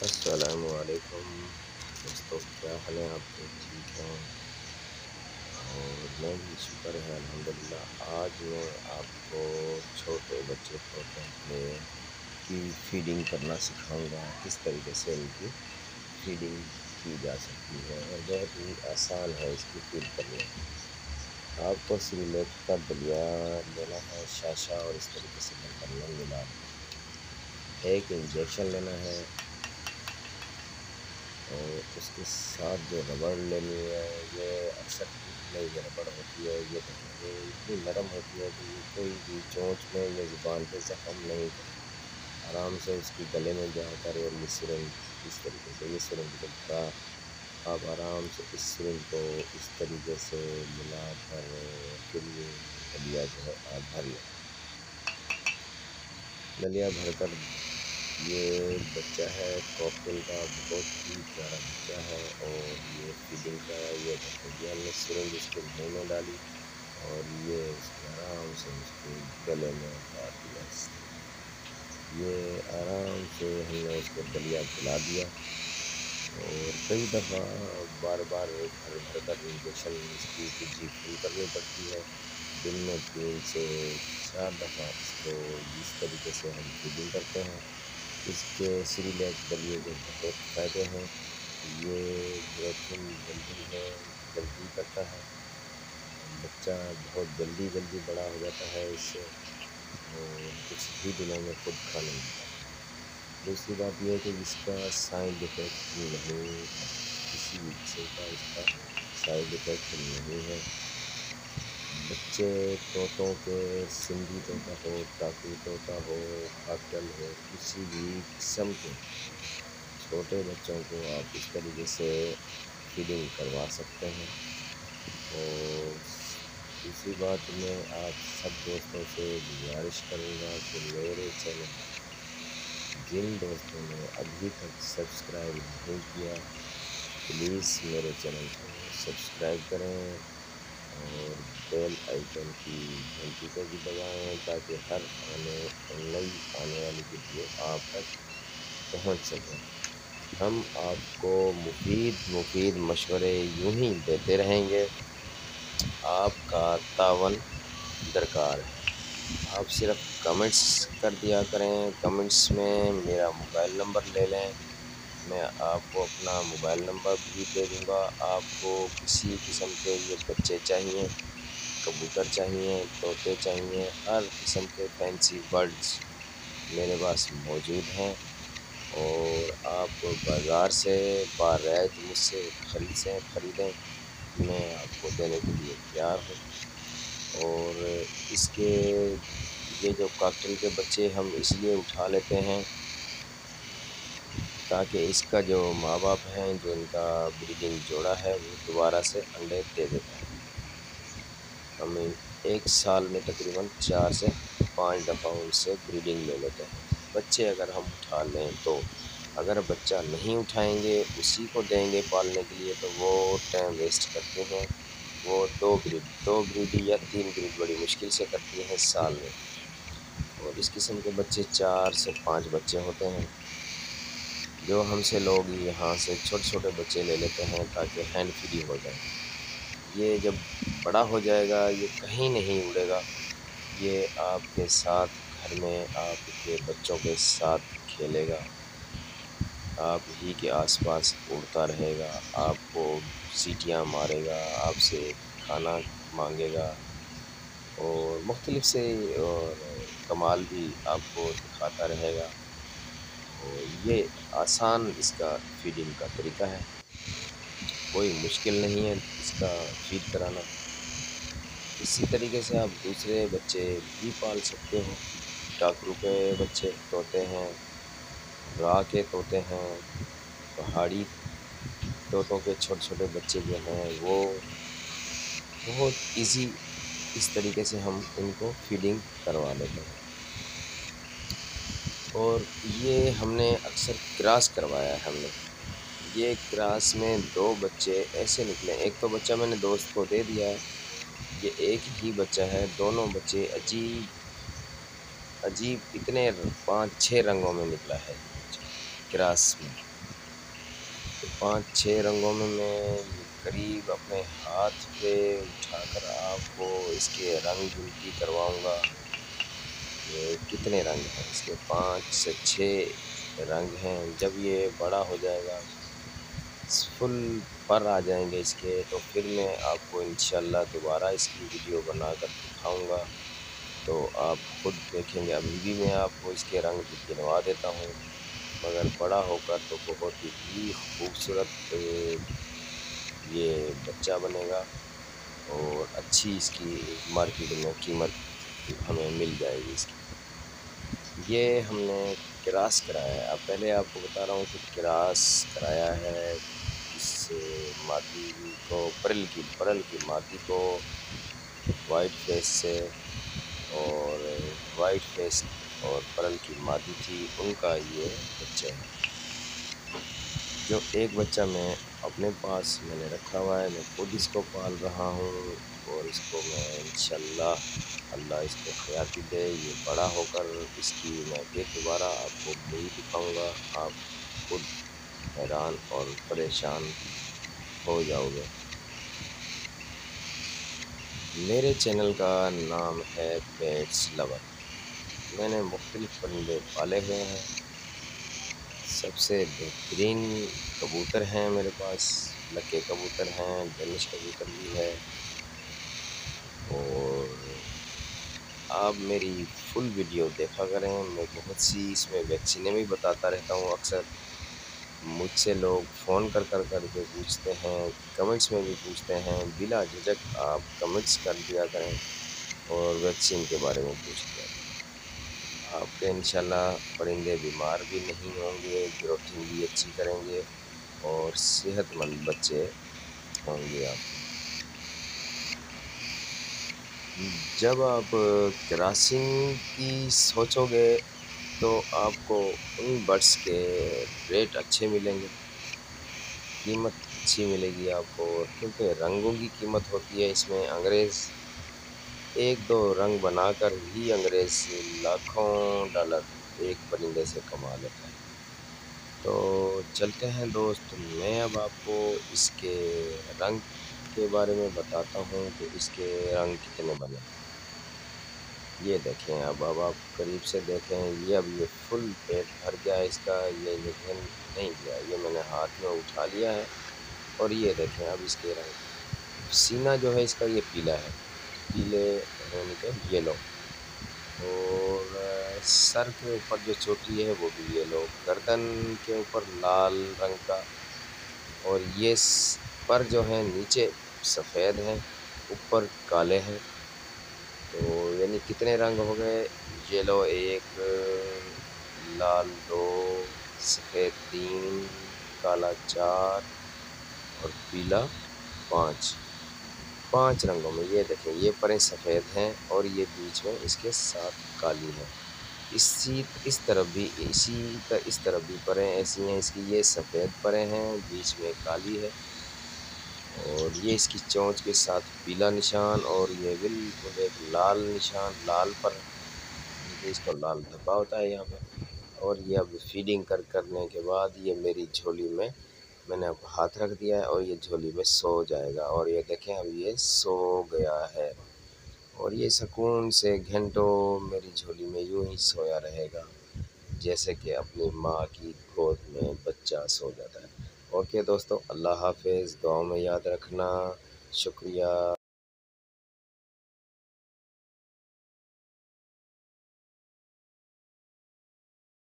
السلام علیکم دوستوں، کیا حال ہے؟ آپ لوگ ٹھیک ہیں؟ اور میں بھی شکر ہے الحمدللہ۔ آج میں آپ کو چھوٹے بچے طوطوں کی فیڈنگ کرنا سکھاؤں گا، کس طریقے سے ان کی فیڈنگ کی جا سکتی ہے، اور بہت ہی آسان ہے اس کی فیڈ کرنا۔ آپ کو سریلیک کا دلیا لینا ہے، شاشا، اور اس طریقے سے برتن میں ملا دیں۔ ایک انجیکشن لینا ہے، اور اس کے ساتھ جو ربڑ لینی ہے، یہ اکثر ٹوپ میں یہ ربڑ ہوتی ہے، یہ دیکھیں یہ اتنی نرم ہوتی ہے کہ یہ کوئی بھی چونچ میں یا زبان پہ زخم نہیں کرتی، آرام سے اس کی گلے میں جا کر، اور یہ سرنج اس طریقے سے، یہ سرنج کو بتا آپ آرام سے اس سرنج کو اس طریقے سے ملا کر پھر یہ دلیا جو ہے آپ بھر لیں۔ دلیا بھر کر، یہ بچہ ہے کاکٹل کا، بہت ہی پیارا بچہ ہے، اور یہ فیڈنگ کا یہ دیکھیں، یہ ہم نے سرنج اس کے منہ میں ڈالی، اور یہ اس کے آرام سے اس کے گلے میں ڈال دیا اس طرح۔ یہ آرام سے ہم نے اس کو دلیا پلا دیا، اور کئی دفعہ بار بار بھر بھر کر انجیکشن اس کی کجی فل کرنی پڑتی ہے۔ دن میں 3 سے 4 دفعہ اس کو اس طریقے سے ہم فیڈنگ کرتے ہیں۔ اس کے سریلیک دلیے کے بہت فائدے ہیں، یہ گروتھنگ جلدی ہے، جلدی کرتا ہے، بچہ بہت جلدی بڑا ہو جاتا ہے اس سے، اور کچھ ہی دنوں میں خود کھانے لگ جاتا ہے۔ دوسری بات یہ ہے کہ اس کا سائیڈ ایفیکٹ نہیں ہے، کسی بھی قسم کا اس کا سائیڈ ایفیکٹ نہیں ہے۔ بچے طوطوں کے، سندھی طوطا ہو، ٹاکو طوطا ہو، کاٹل ہو، کسی بھی قسم کے چھوٹے بچوں کو آپ اس طریقے سے فیڈنگ کروا سکتے ہیں۔ اور دوسری بات، میں آپ سب دوستوں سے گزارش کروں گا کہ میرے چینل، جن دوستوں نے ابھی تک سبسکرائب نہیں کیا، پلیز میرے چینل کو سبسکرائب کریں، اور بیل آئیکن کی گھنٹی کو بھی دبائیں، تاکہ ہر نئی آنے والی ویڈیو آپ تک پہنچ سکیں۔ ہم آپ کو مفید مشورے یوں ہی دیتے رہیں گے، آپ کا تعاون درکار ہے۔ آپ صرف کمنٹس کر دیا کریں، کمنٹس میں میرا موبائل نمبر لے لیں، میں آپ کو اپنا موبائل نمبر بھی دے دوں گا۔ آپ کو کسی قسم کے یہ بچے چاہیے، کبوتر چاہیے، طوطے چاہیے، ہر قسم کے فینسی برڈز میرے پاس موجود ہیں، اور آپ بازار سے بارعایت مجھ سے خریدیں، میں آپ کو دینے کے لیے تیار ہوں۔ اور اس کے یہ جو کاکٹل کے بچے ہم اس لیے اٹھا لیتے ہیں تاکہ اس کا جو ماں باپ ہیں، جو ان کا بریڈنگ جوڑا ہے، وہ دوبارہ سے انڈے دے دیتا ہے۔ ہم ایک سال میں تقریباً 4 سے 5 دفعہ ان سے بریڈنگ لے لیتے ہیں، بچے اگر ہم اٹھا لیں تو۔ اگر بچہ نہیں اٹھائیں گے، اسی کو دیں گے پالنے کے لیے، تو وہ ٹائم ویسٹ کرتے ہیں۔ وہ 2 بریڈ یا 3 بریڈ بڑی مشکل سے کرتی ہیں سال میں، اور اس قسم کے بچے 4 سے 5 بچے ہوتے ہیں، جو ہم سے لوگ یہاں سے چھوٹے بچے لے لیتے ہیں تاکہ ہینڈ فری ہو جائیں۔ یہ جب بڑا ہو جائے گا، یہ کہیں نہیں اڑے گا، یہ آپ کے ساتھ گھر میں آپ کے بچوں کے ساتھ کھیلے گا، آپ ہی کے آس پاس اڑتا رہے گا، آپ کو سیٹیاں مارے گا، آپ سے کھانا مانگے گا، اور مختلف سے اور کمال بھی آپ کو دکھاتا رہے گا۔ اور یہ آسان اس کا فیڈنگ کا طریقہ ہے، کوئی مشکل نہیں ہے اس کا فیڈ کرانا۔ اسی طریقے سے آپ دوسرے بچے بھی پال سکتے ہو۔ ٹاکرو کے بچے طوطے ہیں، راہ کے طوطے ہیں، پہاڑی طوطوں کے چھوٹے بچے جو ہیں، وہ بہت ایزی اس طریقے سے ہم ان کو فیڈنگ کروا لیتے ہیں۔ اور یہ ہم نے اکثر کراس کروایا ہے، ہم نے یہ کراس میں 2 بچے ایسے نکلے، ایک تو بچہ میں نے دوست کو دے دیا ہے، یہ ایک ہی بچہ ہے، دونوں بچے عجیب اتنے 5-6 رنگوں میں نکلا ہے یہ بچہ کراس میں۔ تو 5-6 رنگوں میں قریب اپنے ہاتھ پہ اٹھا کر آپ کو اس کے رنگ گنتی کرواؤں گا کہ کتنے رنگ ہیں اس کے۔ 5 سے 6 رنگ ہیں۔ جب یہ بڑا ہو جائے گا، فل پر آ جائیں گے اس کے، تو پھر میں آپ کو انشاءاللہ دوبارہ اس کی ویڈیو بنا کر دکھاؤں گا، تو آپ خود دیکھیں گے۔ ابھی بھی میں آپ کو اس کے رنگ گنوا دیتا ہوں، مگر بڑا ہو کر تو بہت ہی خوبصورت یہ بچہ بنے گا، اور اچھی اس کی مارکیٹ میں قیمت ہمیں مل جائے گی اس کی۔ یہ ہم نے کراس کرایا ہے۔ اب پہلے آپ کو بتا رہا ہوں کہ کراس کرایا ہے کس مادی کو، پرل کی مادی کو وائٹ فیس سے، اور وائٹ فیس اور پرل کی مادی تھی، ان کا یہ بچے ہیں۔ جو ایک بچہ میں اپنے پاس میں نے رکھا ہوا ہے، میں خود اس کو پال رہا ہوں، اور اس کو میں انشاءاللہ اللہ اس کو حیاتی دے، یہ بڑا ہو کر اس کی میں پھر دوبارہ آپ کو وہی دکھاؤں گا، آپ خود حیران اور پریشان ہو جاؤ گے۔ میرے چینل کا نام ہے پیٹس لور۔ میں نے مختلف پرندے پالے ہوئے ہیں۔ سب سے بہترین کبوتر ہیں میرے پاس، لکے کبوتر ہیں، ڈینش کبوتر بھی ہے، اور آپ میری فل ویڈیو دیکھا کریں۔ میں بہت سی اس میں ویکسینیں بھی بتاتا رہتا ہوں۔ اکثر مجھ سے لوگ فون کر کے پوچھتے ہیں، کمنٹس میں بھی پوچھتے ہیں، بلا جھجک آپ کمنٹس کر دیا کریں اور ویکسین کے بارے میں پوچھ دیا کریں۔ آپ کے انشاءاللہ پرندے بیمار بھی نہیں ہوں گے، گروتھنگ بھی اچھی کریں گے، اور صحت مند بچے ہوں گے آپ کے۔ جب آپ کراسنگ کی سوچو گے تو آپ کو ان برڈس کے ریٹ اچھے ملیں گے، قیمت اچھی ملے گی آپ کو، کیونکہ رنگوں کی قیمت ہوتی ہے اس میں۔ انگریز 1-2 رنگ بنا کر ہی انگریز لاکھوں ڈالر ایک پرندے سے کما لیتا ہے۔ تو چلتے ہیں دوست، میں اب آپ کو اس کے رنگ کے بارے میں بتاتا ہوں کہ اس کے رنگ کتنے بنے۔ یہ دیکھیں، اب آپ قریب سے دیکھیں، یہ فل پیٹ بھر گیا ہے اس کا، یہ نکل نہیں گیا، یہ میں نے ہاتھ میں اٹھا لیا ہے، اور یہ دیکھیں اب اس کے رنگ۔ سینہ جو ہے اس کا یہ پیلا ہے، پیلے یعنی کہ یلو، اور سر کے اوپر جو چوٹی ہے وہ بھی یلو، گردن کے اوپر لال رنگ کا، اور یہ پر جو ہیں نیچے سفید ہیں، اوپر کالے ہیں۔ تو یعنی کتنے رنگ ہو گئے؟ یلو 1، لال 2، سفید 3، کالا 4 اور پیلا 5 رنگوں میں۔ یہ دیکھیں، یہ پریں سفید ہیں اور یہ بیچ میں اس کے ساتھ کالی ہیں۔ اس طرف بھی پریں ایسی ہیں اس کی، یہ سفید پریں ہیں، بیچ میں کالی ہے، اور یہ اس کی چونچ کے ساتھ پیلا نشان، اور یہ بالکل ایک لال نشان، لال پر اس کو لال دھبا ہوتا ہے یہاں پہ۔ اور یہ اب فیڈنگ کرنے کے بعد یہ میری جھولی میں نے اب ہاتھ رکھ دیا ہے، اور یہ جھولی میں سو جائے گا، اور یہ دیکھیں اب یہ سو گیا ہے، اور یہ سکون سے گھنٹوں میری جھولی میں یوں ہی سویا رہے گا، جیسے کہ اپنی ماں کی گود میں بچہ سو جاتا ہے۔ اوکے دوستو، اللہ حافظ، دعاؤں میں یاد رکھنا، شکریہ۔